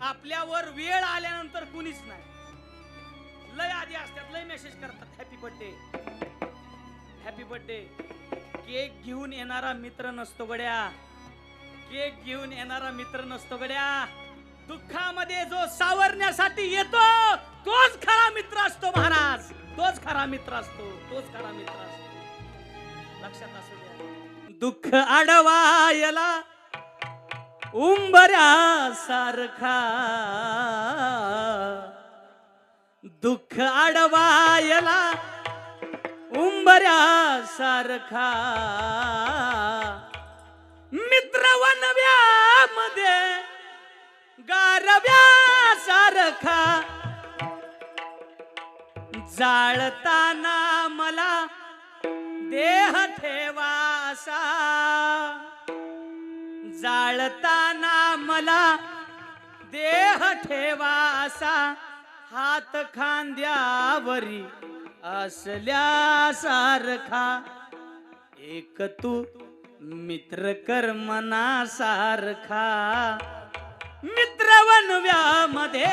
आपल्यावर वेळ आल्यानंतर कुणीच नाही. लय आधी असतात, लय मेसेज करतात happy birthday happy birthday. Cake घेऊन येणारा मित्र नसतो गड्या, केक घेऊन येणारा मित्र नसतो गड्या. दुःखामध्ये जो सावरण्यासाठी येतो तोच खरा मित्र असतो महाराज, तोच खरा मित्र असतो, तोच खरा मित्र असतो. लक्षात असू द्या. दुःख अडवायला उंबऱ्या सारखा, दुःख अडवायला उंबऱ्या सारखा, मित्र वनव्यामध्ये गारव्या सारखा, जाळताना मला देह ठेवासा, जाळताना मला देह ठेवासा, हात खांद्यावरी असल्यासारखा, एक तू मित्र कर्मना सारखा, मित्र वनव्यामध्ये